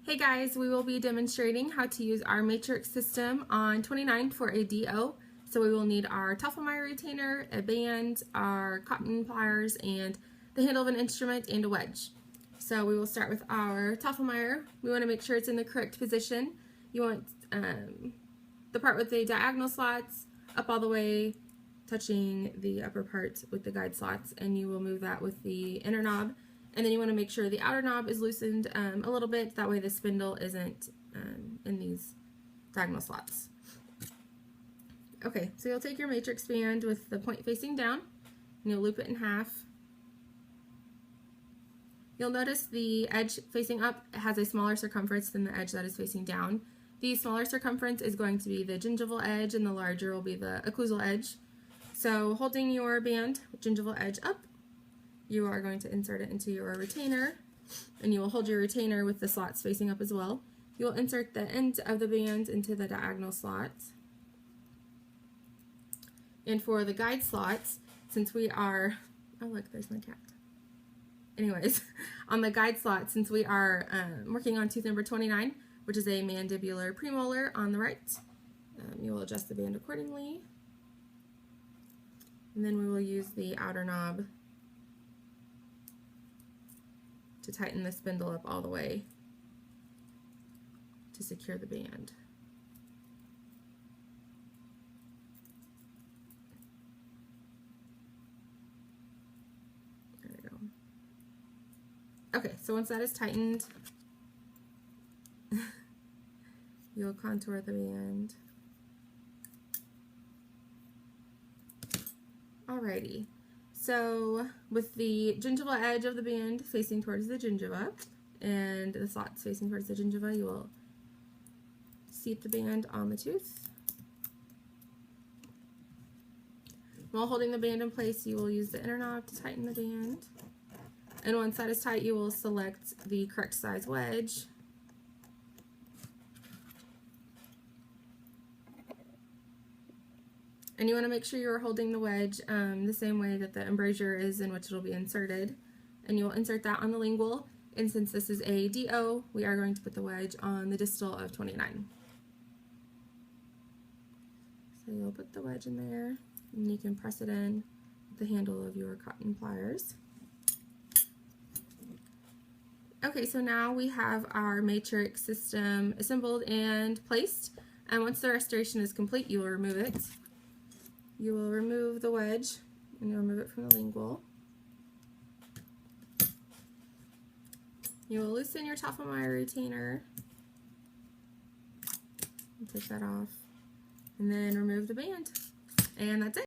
Hey guys, we will be demonstrating how to use our matrix system on 29 for a DO. So we will need our Toff retainer, a band, our cotton pliers, and the handle of an instrument and a wedge. So we will start with our Toff. We want to make sure it's in the correct position. You want the part with the diagonal slots up all the way, touching the upper part with the guide slots, and you will move that with the inner knob. And then you want to make sure the outer knob is loosened a little bit, that way the spindle isn't in these diagonal slots. Okay, so you'll take your matrix band with the point facing down, and you'll loop it in half. You'll notice the edge facing up has a smaller circumference than the edge that is facing down. The smaller circumference is going to be the gingival edge, and the larger will be the occlusal edge. So holding your band, gingival edge up, you are going to insert it into your retainer, and you will hold your retainer with the slots facing up as well. You will insert the end of the band into the diagonal slots. And for the guide slots, since we are, oh look, there's my cat. Anyways, on the guide slot, since we are working on tooth number 29, which is a mandibular premolar on the right, you will adjust the band accordingly. And then we will use the outer knob to tighten the spindle up all the way to secure the band. There we go. Okay, so once that is tightened, you'll contour the band. Alrighty. So with the gingival edge of the band facing towards the gingiva and the slots facing towards the gingiva, you will seat the band on the tooth. While holding the band in place, you will use the inner knob to tighten the band. And once that is tight, you will select the correct size wedge. And you want to make sure you're holding the wedge the same way that the embrasure is in which it will be inserted. And you will insert that on the lingual. And since this is a DO, we are going to put the wedge on the distal of 29. So you'll put the wedge in there, and you can press it in with the handle of your cotton pliers. Okay, so now we have our matrix system assembled and placed. And once the restoration is complete, you will remove it. You will remove the wedge, and you'll remove it from the lingual. You will loosen your Toff retainer, and take that off, and then remove the band, and that's it.